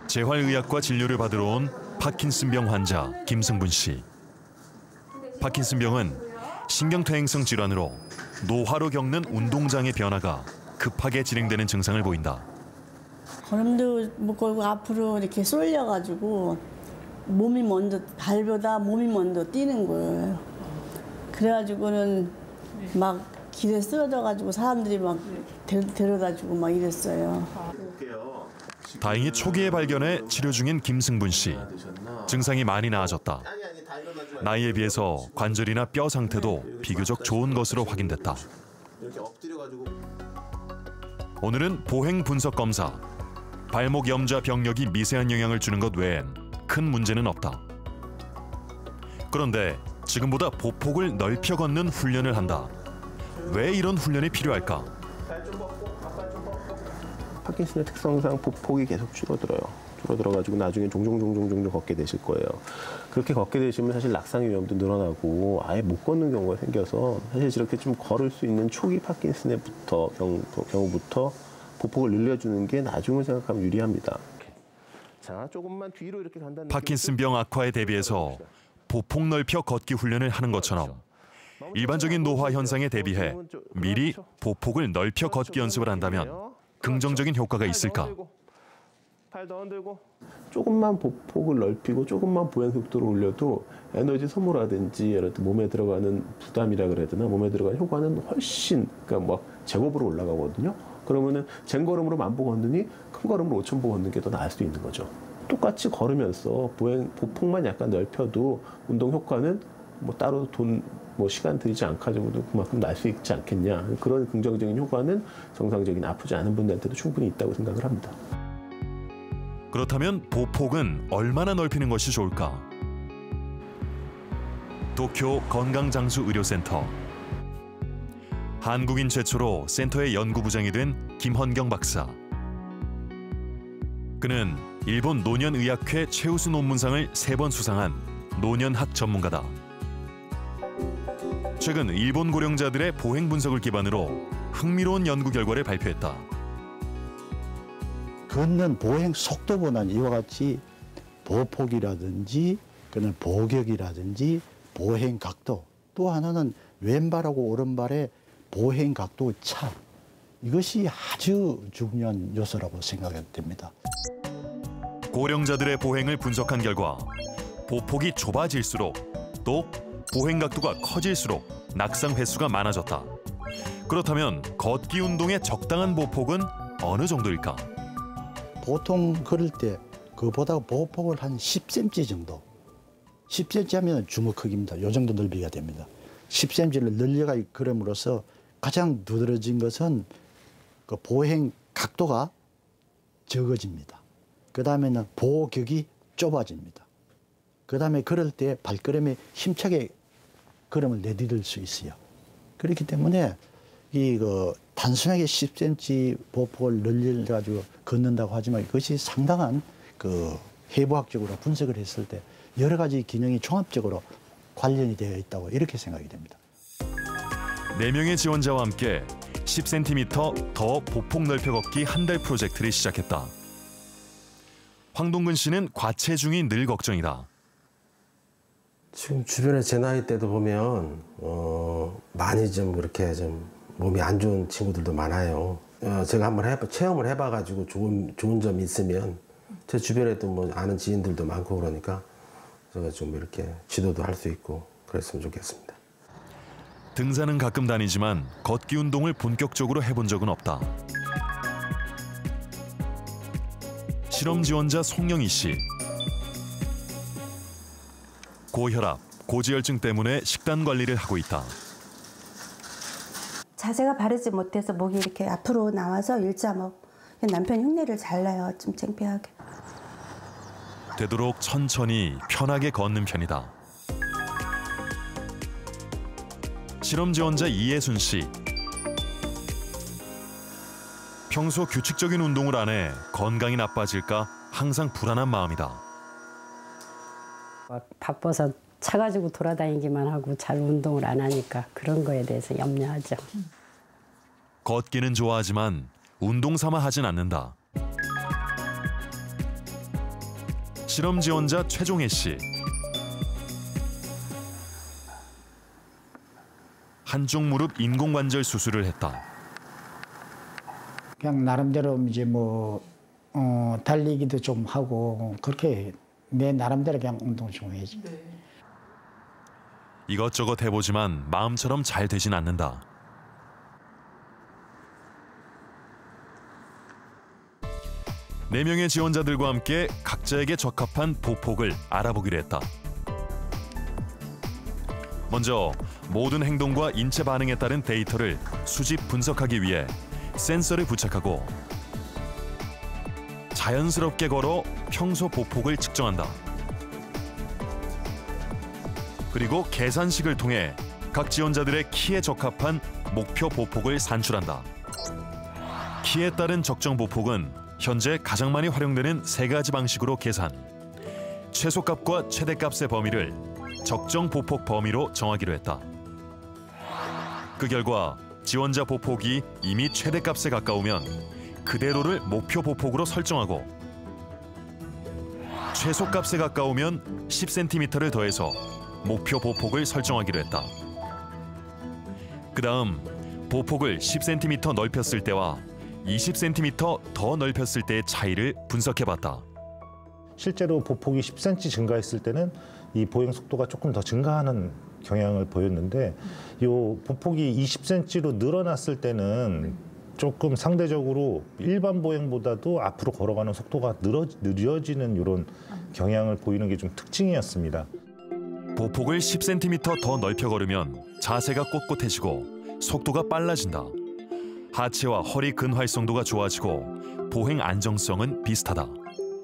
S1: 재활의학과 진료를 받으러 온 파킨슨병 환자 김승분 씨. 파킨슨병은 신경퇴행성 질환으로 노화로 겪는 운동장애 변화가 급하게 진행되는 증상을 보인다.
S19: 걸음도 못 걸고 앞으로 이렇게 쏠려가지고 발보다 몸이 먼저 뛰는 거예요. 그래가지고는 막 길에 쓰러져가지고 사람들이 막 데려다주고 막 이랬어요.
S1: 다행히 초기에 발견해 치료 중인 김승분 씨. 증상이 많이 나아졌다. 나이에 비해서 관절이나 뼈 상태도 비교적 좋은 것으로 확인됐다. 오늘은 보행 분석 검사. 발목 염좌 병력이 미세한 영향을 주는 것 외엔 큰 문제는 없다. 그런데 지금보다 보폭을 넓혀 걷는 훈련을 한다. 왜 이런 훈련이 필요할까?
S3: 파킨슨의 특성상 보폭이 계속 줄어들어요. 줄어들어가지고 나중에 종종 걷게 되실 거예요. 그렇게 걷게 되시면 사실 낙상의 위험도 늘어나고 아예 못 걷는 경우가 생겨서 사실 이렇게 좀 걸을 수 있는 초기 파킨슨의 경우부터 보폭을 늘려주는 게 나중을 생각하면 유리합니다. 자, 조금만 뒤로 이렇게 간다는
S1: 파킨슨병 악화에 대비해서 보폭 넓혀 걷기 훈련을 하는 것처럼 일반적인 노화 현상에 대비해 미리 보폭을 넓혀 걷기 연습을 한다면 긍정적인 효과가 있을까?
S3: 팔 더 흔들고 조금만 보폭을 넓히고 조금만 보행 속도를 올려도 에너지 소모라든지 예를 들어 몸에 들어가는 부담이라 그래야 되나 몸에 들어가는 효과는 훨씬 그러니까 뭐 제곱으로 올라가거든요. 그러면은 쟁걸음으로 10,000보 걷느니 큰 걸음으로 5,000보 걷는 게 더 나을 수도 있는 거죠. 똑같이 걸으면서 보폭만 약간 넓혀도 운동 효과는 뭐 따로 시간 들이지 않가지고도 그만큼 날 수 있지 않겠냐. 그런 긍정적인 효과는 정상적인 아프지 않은 분들한테도 충분히 있다고 생각을 합니다.
S1: 그렇다면 보폭은 얼마나 넓히는 것이 좋을까? 도쿄 건강장수의료센터. 한국인 최초로 센터의 연구부장이 된 김헌경 박사. 그는 일본 노년의학회 최우수 논문상을 3번 수상한 노년학 전문가다. 최근 일본 고령자들의 보행 분석을 기반으로 흥미로운 연구 결과를 발표했다.
S20: 걷는 보행 속도보다는 이와 같이 보폭이라든지 그는 보격이라든지 보행 각도, 또 하나는 왼발하고 오른발의 보행 각도의 차, 이것이 아주 중요한 요소라고 생각이 됩니다.
S1: 고령자들의 보행을 분석한 결과 보폭이 좁아질수록 또 보행 각도가 커질수록 낙상 횟수가 많아졌다. 그렇다면 걷기 운동의 적당한 보폭은 어느 정도일까?
S20: 보통 걸을 때 그보다 보폭을 한 10cm 정도. 10cm 하면 주먹 크기입니다. 이 정도 넓이가 됩니다. 10cm를 늘려가 걸음으로써 가장 두드러진 것은 그 보행 각도가 적어집니다. 그 다음에는 보격이 좁아집니다. 그 다음에 걸을 때 발걸음에 힘차게 걸음을 내디딜 수 있어요. 그렇기 때문에 단순하게 10cm 보폭을 늘려가지고 걷는다고 하지만 그것이 상당한 해부학적으로 분석을 했을 때 여러 가지 기능이 종합적으로 관련이 되어 있다고 이렇게 생각이 됩니다.
S1: 4명의 지원자와 함께 10cm 더 보폭 넓혀 걷기 한 달 프로젝트를 시작했다. 황동근 씨는 과체중이 늘 걱정이다.
S21: 지금 주변에 제 나이 때도 보면 많이 좀 그렇게 좀 몸이 안 좋은 친구들도 많아요. 제가 한번 체험을 해봐가지고 좋은 점이 있으면 제 주변에도 뭐 아는 지인들도 많고 그러니까 제가 좀 이렇게 지도도 할 수 있고 그랬으면 좋겠습니다.
S1: 등산은 가끔 다니지만 걷기 운동을 본격적으로 해본 적은 없다. 실험 지원자 송영희 씨. 고혈압, 고지혈증 때문에 식단 관리를 하고 있다.
S22: 자세가 바르지 못해서 목이 이렇게 앞으로 나와서 일자목. 남편이 흉내를 잘 내요. 좀 창피하게.
S1: 되도록 천천히 편하게 걷는 편이다. 실험 지원자 이예순 씨. 평소 규칙적인 운동을 안 해 건강이 나빠질까 항상 불안한 마음이다.
S23: 바빠서 차 가지고 돌아다니기만 하고 잘 운동을 안 하니까 그런 거에 대해서 염려하죠.
S1: 걷기는 좋아하지만 운동 삼아 하진 않는다. 실험 지원자 최종혜 씨. 한쪽 무릎 인공관절 수술을 했다.
S24: 그냥 나름대로 이제 달리기도 좀 하고 그렇게 내 나름대로 그냥 운동 좀 해야지.
S1: 이것저것 해보지만 마음처럼 잘 되진 않는다. 네 명의 지원자들과 함께 각자에게 적합한 보폭을 알아보기로 했다. 먼저 모든 행동과 인체 반응에 따른 데이터를 수집 분석하기 위해 센서를 부착하고 자연스럽게 걸어 평소 보폭을 측정한다. 그리고 계산식을 통해 각 지원자들의 키에 적합한 목표 보폭을 산출한다. 키에 따른 적정 보폭은 현재 가장 많이 활용되는 3가지 방식으로 계산. 최소값과 최대값의 범위를 적정 보폭 범위로 정하기로 했다. 그 결과 지원자 보폭이 이미 최대값에 가까우면 그대로를 목표 보폭으로 설정하고 최소값에 가까우면 10cm를 더해서 목표 보폭을 설정하기로 했다. 그 다음 보폭을 10cm 넓혔을 때와 20cm 더 넓혔을 때의 차이를 분석해봤다.
S2: 실제로 보폭이 10cm 증가했을 때는 이 보행 속도가 조금 더 증가하는 경향을 보였는데 이 보폭이 20cm로 늘어났을 때는 조금 상대적으로 일반 보행보다도 앞으로 걸어가는 속도가 느려지는 이런 경향을 보이는 게 좀 특징이었습니다.
S1: 보폭을 10cm 더 넓혀 걸으면 자세가 꼿꼿해지고 속도가 빨라진다. 하체와 허리 근활성도가 좋아지고 보행 안정성은 비슷하다.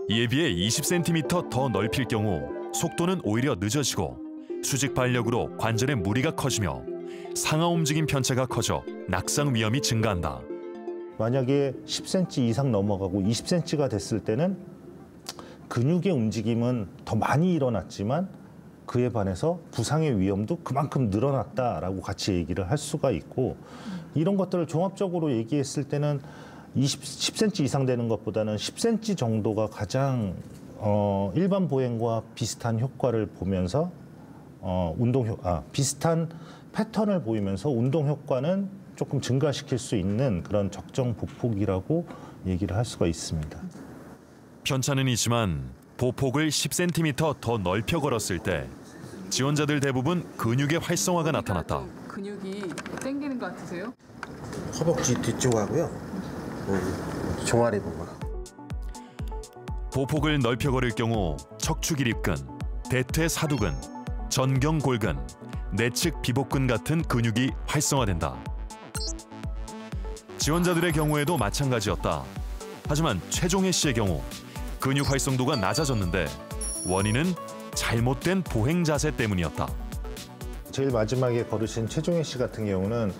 S1: 이에 비해 20cm 더 넓힐 경우 속도는 오히려 늦어지고 수직 발력으로 관절에 무리가 커지며 상하 움직임 편차가 커져 낙상 위험이 증가한다.
S2: 만약에 10cm 이상 넘어가고 20cm가 됐을 때는 근육의 움직임은 더 많이 일어났지만 그에 반해서 부상의 위험도 그만큼 늘어났다라고 같이 얘기를 할 수가 있고, 이런 것들을 종합적으로 얘기했을 때는 10cm 이상 되는 것보다는 10cm 정도가 가장 일반 보행과 비슷한 효과를 보면서 비슷한 패턴을 보이면서 운동 효과는 조금 증가시킬 수 있는 그런 적정 보폭이라고 얘기를 할 수가 있습니다.
S1: 편차는 있지만 보폭을 10cm 더 넓혀 걸었을 때 지원자들 대부분 근육의 활성화가 나타났다.
S5: 근육이 땡기는 것 같으세요?
S21: 허벅지 뒤쪽하고요. 종아리 부분.
S1: 보폭을 넓혀 걸을 경우 척추기립근, 대퇴사두근, 전경골근, 내측 비복근 같은 근육이 활성화된다. 지원자들의 경우에도 마찬가지였다. 하지만 최종혜 씨의 경우 근육 활성도가 낮아졌는데 원인은 잘못된 보행 자세 때문이었다.
S2: 제일 마지막에 걸으신 최종혜 씨 같은 경우는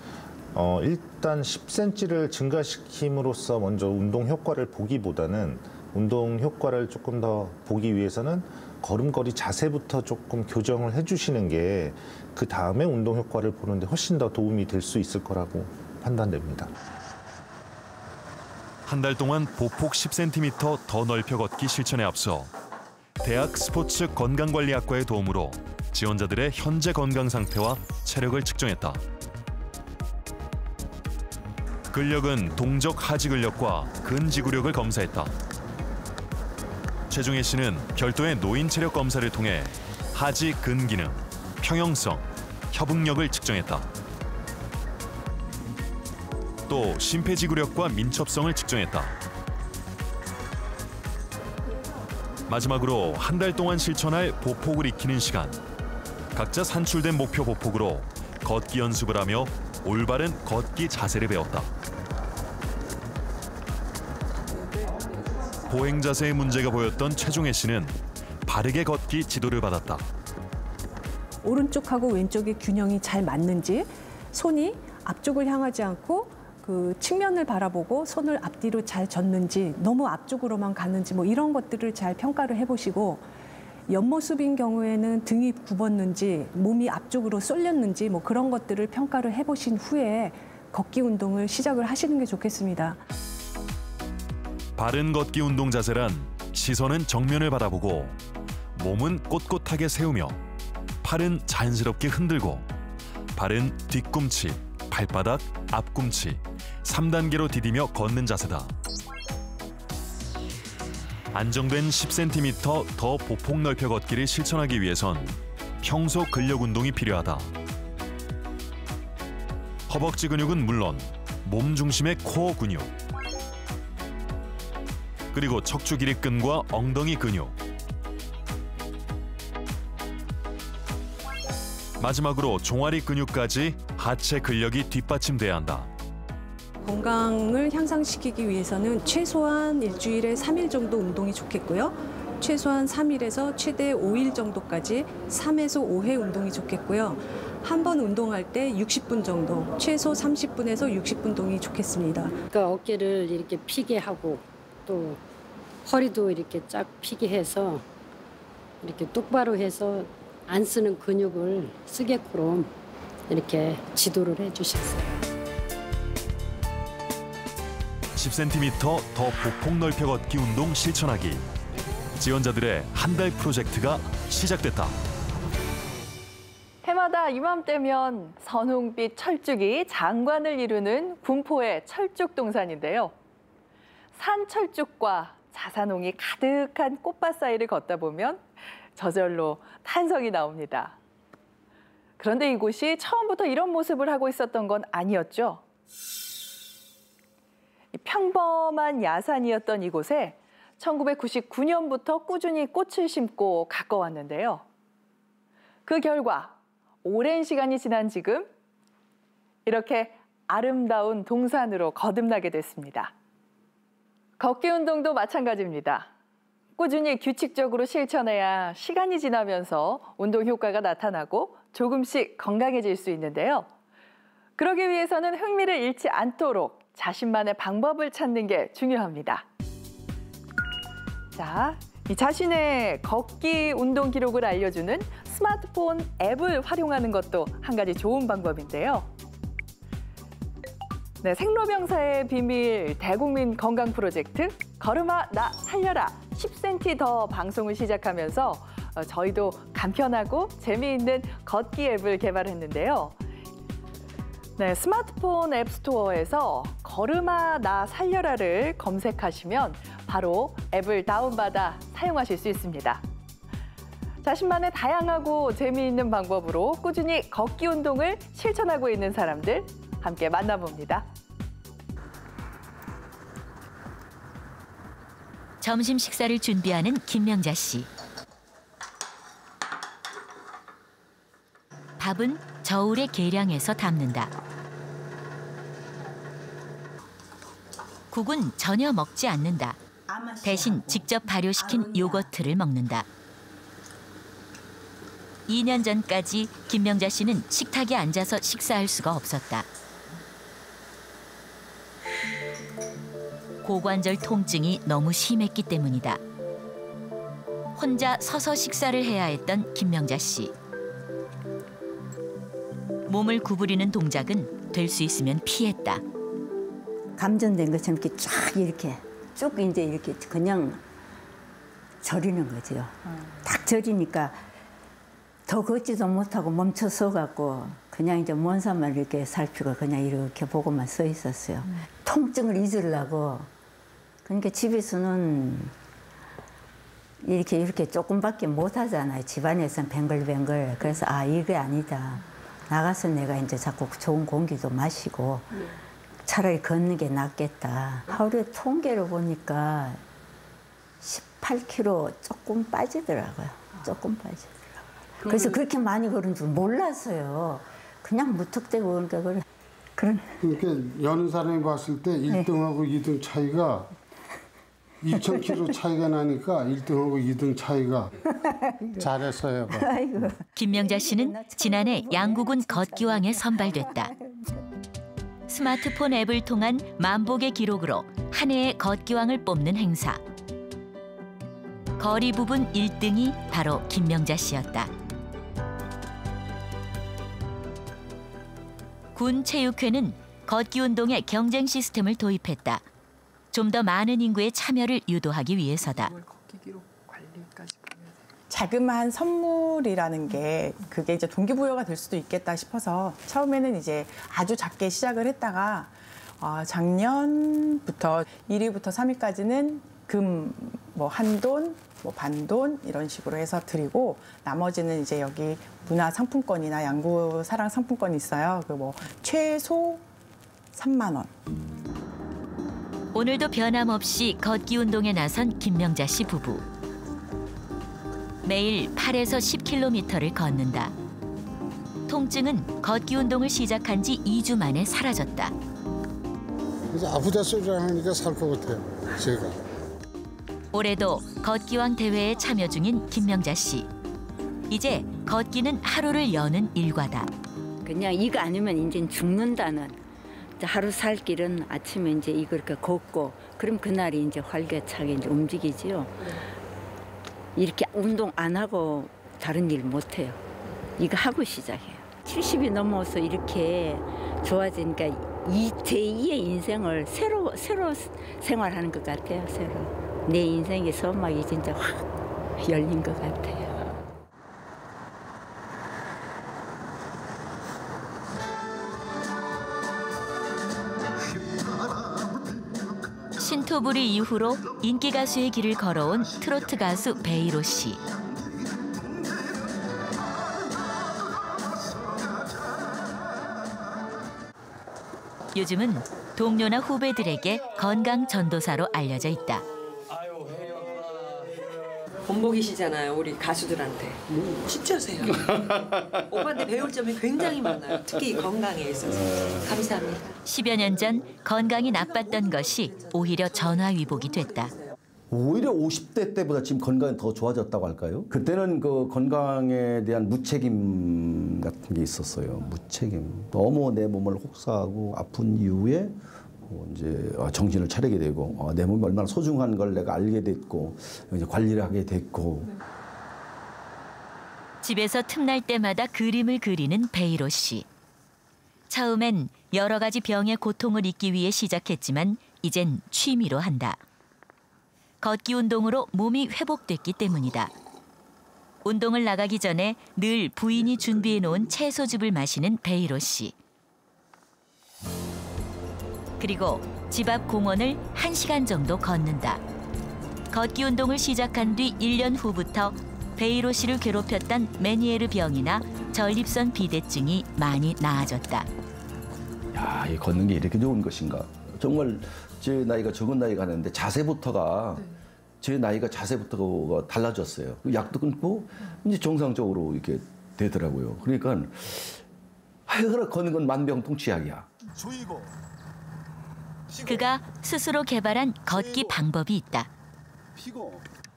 S2: 일단 10cm를 증가시킴으로써 먼저 운동 효과를 보기보다는 운동 효과를 조금 더 보기 위해서는 걸음걸이 자세부터 조금 교정을 해주시는 게 그 다음에 운동 효과를 보는데 훨씬 더 도움이 될 수 있을 거라고 판단됩니다.
S1: 한 달 동안 보폭 10cm 더 넓혀 걷기 실천에 앞서 대학 스포츠 건강관리학과의 도움으로 지원자들의 현재 건강 상태와 체력을 측정했다. 근력은 동적 하지 근력과 근지구력을 검사했다. 최종혜 씨는 별도의 노인 체력 검사를 통해 하지 근기능, 평형성, 협응력을 측정했다. 또 심폐지구력과 민첩성을 측정했다. 마지막으로 한 달 동안 실천할 보폭을 익히는 시간. 각자 산출된 목표 보폭으로 걷기 연습을 하며 올바른 걷기 자세를 배웠다. 보행 자세에 문제가 보였던 최종혜 씨는 바르게 걷기 지도를 받았다.
S8: 오른쪽하고 왼쪽의 균형이 잘 맞는지, 손이 앞쪽을 향하지 않고 그 측면을 바라보고 손을 앞뒤로 잘 젓는지, 너무 앞쪽으로만 가는지 뭐 이런 것들을 잘 평가를 해보시고, 옆모습인 경우에는 등이 굽었는지 몸이 앞쪽으로 쏠렸는지 뭐 그런 것들을 평가를 해보신 후에 걷기 운동을 시작을 하시는 게 좋겠습니다.
S1: 바른 걷기 운동 자세란 시선은 정면을 바라보고 몸은 꼿꼿하게 세우며 팔은 자연스럽게 흔들고 발은 뒤꿈치, 발바닥, 앞꿈치 3단계로 디디며 걷는 자세다. 안정된 10cm 더 보폭 넓혀 걷기를 실천하기 위해선 평소 근력 운동이 필요하다. 허벅지 근육은 물론 몸 중심의 코어 근육, 그리고 척추 기립근과 엉덩이 근육, 마지막으로 종아리 근육까지 하체 근력이 뒷받침돼야 한다.
S8: 건강을 향상시키기 위해서는 최소한 일주일에 3일 정도 운동이 좋겠고요. 최소한 3일에서 최대 5일 정도까지 3에서 5회 운동이 좋겠고요. 한 번 운동할 때 60분 정도, 최소 30분에서 60분 운동이 좋겠습니다.
S23: 그러니까 어깨를 이렇게 피게 하고 또 허리도 이렇게 쫙 피게 해서 이렇게 똑바로 해서 안 쓰는 근육을 쓰게끔 이렇게 지도를 해주셨어요.
S1: 10cm 더 보폭 넓혀 걷기 운동 실천하기. 지원자들의 한 달 프로젝트가 시작됐다.
S9: 해마다 이맘때면 선홍빛 철쭉이 장관을 이루는 군포의 철쭉동산인데요. 산철쭉과 자산홍이 가득한 꽃밭 사이를 걷다 보면 저절로 탄성이 나옵니다. 그런데 이곳이 처음부터 이런 모습을 하고 있었던 건 아니었죠. 평범한 야산이었던 이곳에 1999년부터 꾸준히 꽃을 심고 가꿔왔는데요. 그 결과 오랜 시간이 지난 지금 이렇게 아름다운 동산으로 거듭나게 됐습니다. 걷기 운동도 마찬가지입니다. 꾸준히 규칙적으로 실천해야 시간이 지나면서 운동 효과가 나타나고 조금씩 건강해질 수 있는데요. 그러기 위해서는 흥미를 잃지 않도록 자신만의 방법을 찾는 게 중요합니다. 자, 이 자신의 걷기 운동 기록을 알려주는 스마트폰 앱을 활용하는 것도 한 가지 좋은 방법인데요. 네, 생로병사의 비밀 대국민 건강 프로젝트 걸음아 나 살려라 10cm 더 방송을 시작하면서 저희도 간편하고 재미있는 걷기 앱을 개발했는데요. 네, 스마트폰 앱 스토어에서 걸음아 나 살려라를 검색하시면 바로 앱을 다운받아 사용하실 수 있습니다. 자신만의 다양하고 재미있는 방법으로 꾸준히 걷기 운동을 실천하고 있는 사람들 함께 만나봅니다.
S10: 점심 식사를 준비하는 김명자 씨. 밥은 저울에 계량해서 담는다. 국은 전혀 먹지 않는다. 대신 직접 발효시킨 요거트를 먹는다. 2년 전까지 김명자 씨는 식탁에 앉아서 식사할 수가 없었다. 고관절 통증이 너무 심했기 때문이다. 혼자 서서 식사를 해야 했던 김명자 씨. 몸을 구부리는 동작은 될 수 있으면 피했다.
S6: 감전된 것처럼 이렇게 쫙 이렇게 쭉 이제 이렇게 그냥 저리는 거죠. 딱 저리니까 더 걷지도 못하고 멈춰 서갖고 그냥 이제 먼 산만 이렇게 살피고 그냥 이렇게 보고만 서 있었어요. 통증을 잊으려고. 그러니까 집에서는 이렇게 조금밖에 못 하잖아요. 집안에서는 뱅글뱅글. 그래서 아 이게 아니다. 나가서 내가 이제 자꾸 좋은 공기도 마시고 차라리 걷는 게 낫겠다. 하루에 통계를 보니까 18kg 조금 빠지더라고요. 조금 빠지더라고요. 그래서 그렇게 많이 걸은 줄 몰랐어요. 그냥 무턱대고 그러니까
S11: 그러니까 여느 사람이 봤을 때 1등하고 2등 차이가 2,000kg 차이가 나니까 1등하고 2등 차이가 잘했어요.
S10: 김명자 씨는 지난해 양구군 걷기왕에 선발됐다. 스마트폰 앱을 통한 만복의 기록으로 한 해의 걷기왕을 뽑는 행사. 거리 부분 1등이 바로 김명자 씨였다. 군 체육회는 걷기 운동의 경쟁 시스템을 도입했다. 좀 더 많은 인구의 참여를 유도하기 위해서다.
S12: 자그마한 선물이라는 게 그게 이제 동기부여가 될 수도 있겠다 싶어서 처음에는 이제 아주 작게 시작을 했다가 작년부터 1위부터 3위까지는 금, 뭐 한돈, 뭐 반돈 이런 식으로 해서 드리고 나머지는 이제 여기 문화 상품권이나 양구 사랑 상품권이 있어요. 그 뭐 최소 3만 원.
S10: 오늘도 변함없이 걷기 운동에 나선 김명자 씨 부부. 매일 8에서 10km를 걷는다. 통증은 걷기 운동을 시작한 지 2주 만에 사라졌다.
S11: 그래서 아프다 소리 하니까 살 것 같아요, 제가.
S10: 올해도 걷기왕 대회에 참여 중인 김명자 씨. 이제 걷기는 하루를 여는 일과다.
S6: 그냥 이거 아니면 이제 죽는다는 하루 살 길은 아침에 이제 이걸 이렇게 걷고 그럼 그날이 이제 활기차게 이제 움직이지요. 이렇게 운동 안 하고 다른 일 못 해요. 이거 하고 시작해요. 70이 넘어서 이렇게 좋아지니까 이 제2의 인생을 새로 생활하는 것 같아요. 새로 내 인생의 서막이 진짜 확 열린 것 같아요.
S10: 신토부리 이후로 인기 가수의 길을 걸어온 트로트 가수 베이로 씨. 요즘은 동료나 후배들에게 건강 전도사로 알려져 있다.
S14: 본보기시잖아요, 우리 가수들한테. 쉽지 않으세요. 오빠한테 배울 점이 굉장히 많아요. 특히 건강에 있어서. 감사합니다.
S10: 10여 년 전 건강이 나빴던 것이 오히려 전화위복이 됐다.
S15: 오히려 50대 때보다 지금 건강이 더 좋아졌다고 할까요? 그때는 그 건강에 대한 무책임 같은 게 있었어요. 무책임. 너무 내 몸을 혹사하고 아픈 이후에 이제 정신을 차리게 되고 내 몸이 얼마나 소중한 걸 내가 알게 됐고 이제 관리를 하게 됐고.
S10: 집에서 틈날 때마다 그림을 그리는 베이로 씨. 처음엔 여러 가지 병의 고통을 잊기 위해 시작했지만 이젠 취미로 한다. 걷기 운동으로 몸이 회복됐기 때문이다. 운동을 나가기 전에 늘 부인이 준비해 놓은 채소즙을 마시는 베이로 씨. 그리고 집 앞 공원을 1시간 정도 걷는다. 걷기 운동을 시작한 뒤 1년 후부터 베이로 씨를 괴롭혔던 메니에르 병이나 전립선 비대증이 많이 나아졌다.
S15: 야, 이 걷는 게 이렇게 좋은 것인가? 정말 제 나이가 적은 나이가 하는데 자세부터가 제 나이가 자세부터가 달라졌어요. 약도 끊고 이제 정상적으로 이렇게 되더라고요. 그러니까 하여간 걷는 건 만병통치약이야.
S10: 그가 스스로 개발한 걷기 방법이 있다.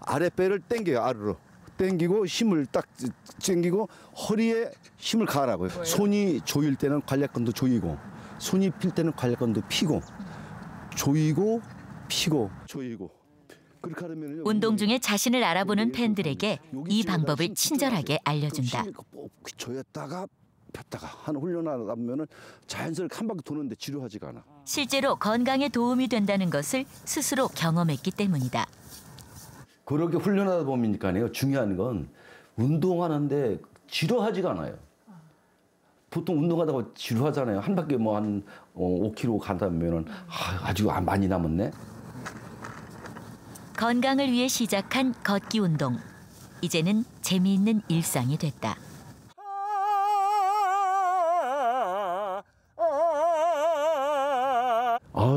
S16: 아랫배를 당겨요, 아래로. 당기고 힘을 딱 당기고 허리에 힘을 가하라고요. 손이 조일 때는 관략근도 조이고 손이 필 때는 관략근도 피고 조이고 피고 조이고. 그렇게 하면
S10: 운동 중에 자신을 알아보는 팬들에게 이 방법을 친절하게 알려준다.
S16: 조였다가 폈다가 한 훈련하다 보면은 자연스럽게 한 바퀴 도는데 지루하지가 않아.
S10: 실제로 건강에 도움이 된다는 것을 스스로 경험했기 때문이다.
S15: 그렇게 훈련하다 보니까요. 중요한 건 운동하는데 지루하지가 않아요. 보통 운동하다가 지루하잖아요. 한 바퀴 뭐 한 5km 간다면은 아주 많이 남았네.
S10: 건강을 위해 시작한 걷기 운동. 이제는 재미있는 일상이 됐다.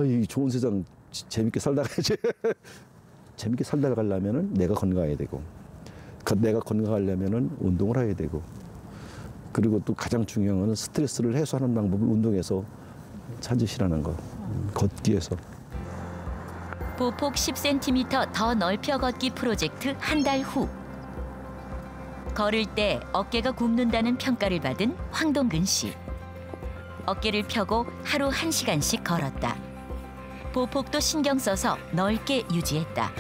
S16: 이 좋은 세상 재밌게 살다 가야지. 재밌게 살다 가려면은 내가 건강해야 되고, 내가 건강하려면은 운동을 해야 되고, 그리고 또 가장 중요한 건 스트레스를 해소하는 방법을 운동에서 찾으시라는 거. 걷기에서.
S10: 보폭 10cm 더 넓혀 걷기 프로젝트 한 달 후. 걸을 때 어깨가 굽는다는 평가를 받은 황동근 씨. 어깨를 펴고 하루 1시간씩 걸었다. 보폭도 신경 써서 넓게 유지했다.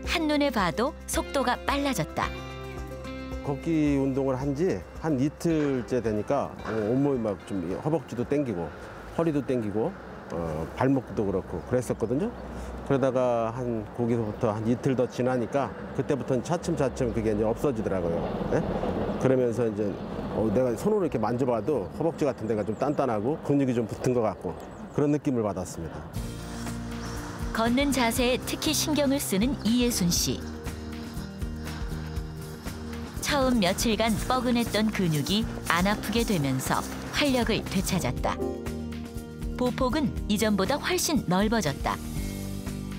S10: 한눈에 봐도 속도가 빨라졌다.
S3: 걷기 운동을 한 지 한 이틀째 되니까 온몸이 막 좀 허벅지도 땡기고 허리도 땡기고 발목도 그렇고 그랬었거든요. 그러다가 거기서부터 한 이틀 더 지나니까 그때부터는 차츰차츰 그게 이제 없어지더라고요. 네? 그러면서 이제 내가 손으로 이렇게 만져봐도 허벅지 같은 데가 좀 단단하고 근육이 좀 붙은 것 같고 그런 느낌을 받았습니다.
S10: 걷는 자세에 특히 신경을 쓰는 이예순 씨. 처음 며칠간 뻐근했던 근육이 안 아프게 되면서 활력을 되찾았다. 보폭은 이전보다 훨씬 넓어졌다.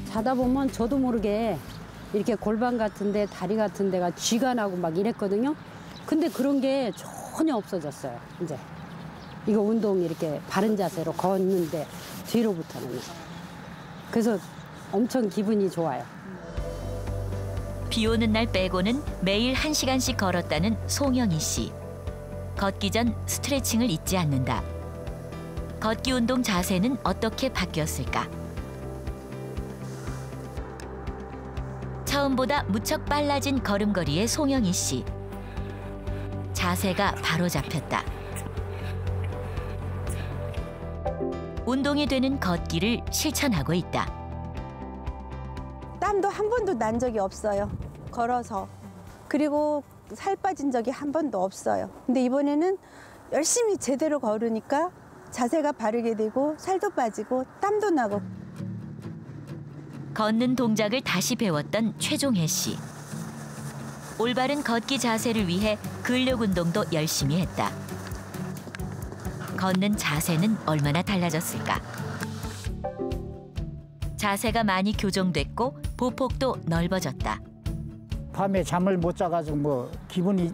S23: 자다 보면 저도 모르게 이렇게 골반 같은데 다리 같은 데가 쥐가 나고 막 이랬거든요. 근데 그런 게 전혀 없어졌어요. 이제 이거 운동 이렇게 바른 자세로 걷는데 뒤로부터는. 그래서 엄청 기분이 좋아요.
S10: 비 오는 날 빼고는 매일 1시간씩 걸었다는 송영희 씨. 걷기 전 스트레칭을 잊지 않는다. 걷기 운동 자세는 어떻게 바뀌었을까? 처음보다 무척 빨라진 걸음걸이의 송영희 씨. 자세가 바로 잡혔다. 운동이 되는 걷기를 실천하고 있다.
S22: 땀도 한 번도 난 적이 없어요. 걸어서. 그리고 살 빠진 적이 한 번도 없어요. 근데 이번에는 열심히 제대로 걸으니까 자세가 바르게 되고 살도 빠지고 땀도 나고.
S10: 걷는 동작을 다시 배웠던 최종혜 씨. 올바른 걷기 자세를 위해 근력 운동도 열심히 했다. 걷는 자세는 얼마나 달라졌을까? 자세가 많이 교정됐고 보폭도 넓어졌다.
S24: 밤에 잠을 못 자가지고 뭐 기분이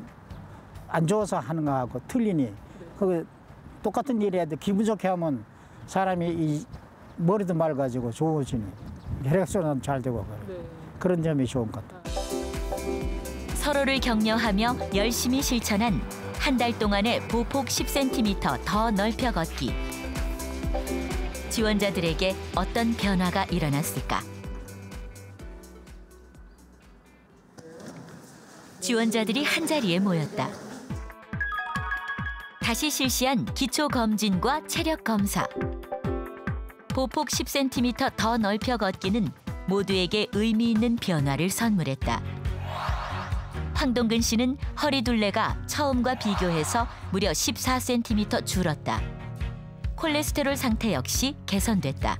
S24: 안 좋아서 하는 거하고 틀리니 그 똑같은 일 해야 돼. 기분 좋게 하면 사람이 이 머리도 맑아지고 좋아지니 혈액순환 잘 되고 그런 점이 좋은 것 같아요.
S10: 서로를 격려하며 열심히 실천한 한 달 동안의 보폭 10cm 더 넓혀 걷기. 지원자들에게 어떤 변화가 일어났을까? 지원자들이 한자리에 모였다. 다시 실시한 기초 검진과 체력 검사. 보폭 10cm 더 넓혀 걷기는 모두에게 의미 있는 변화를 선물했다. 황동근 씨는 허리 둘레가 처음과 비교해서 무려 14cm 줄었다. 콜레스테롤 상태 역시 개선됐다.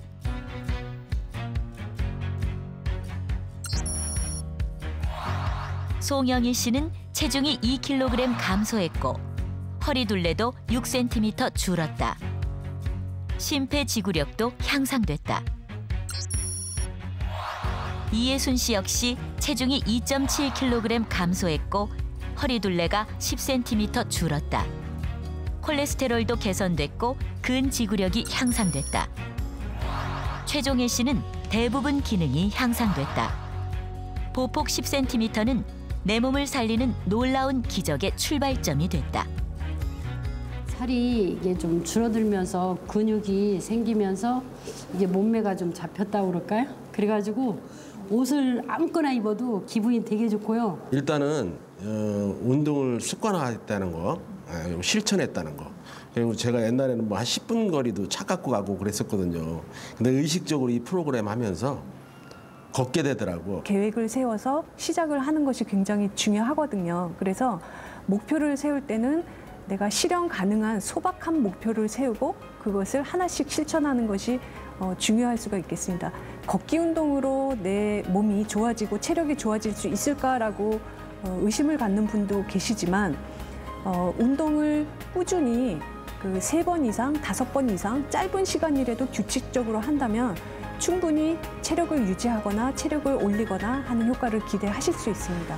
S10: 송영희 씨는 체중이 2kg 감소했고 허리 둘레도 6cm 줄었다. 심폐지구력도 향상됐다. 이예순 씨 역시 체중이 2.7kg 감소했고 허리 둘레가 10cm 줄었다. 콜레스테롤도 개선됐고 근지구력이 향상됐다. 최종혜 씨는 대부분 기능이 향상됐다. 보폭 10cm는 내 몸을 살리는 놀라운 기적의 출발점이 됐다.
S23: 살이 이게 좀 줄어들면서 근육이 생기면서 이게 몸매가 좀 잡혔다고 그럴까요? 그래가지고 옷을 아무거나 입어도 기분이 되게 좋고요.
S21: 일단은 운동을 습관화했다는 거, 실천했다는 거. 그리고 제가 옛날에는 뭐 한 10분 거리도 차 갖고 가고 그랬었거든요. 근데 의식적으로 이 프로그램 하면서 걷게 되더라고.
S8: 계획을 세워서 시작을 하는 것이 굉장히 중요하거든요. 그래서 목표를 세울 때는 내가 실현 가능한 소박한 목표를 세우고 그것을 하나씩 실천하는 것이 중요할 수가 있겠습니다. 걷기 운동으로 내 몸이 좋아지고 체력이 좋아질 수 있을까라고 의심을 갖는 분도 계시지만 운동을 꾸준히 3번 이상, 5번 이상 짧은 시간이라도 규칙적으로 한다면 충분히 체력을 유지하거나 체력을 올리거나 하는 효과를 기대하실 수 있습니다.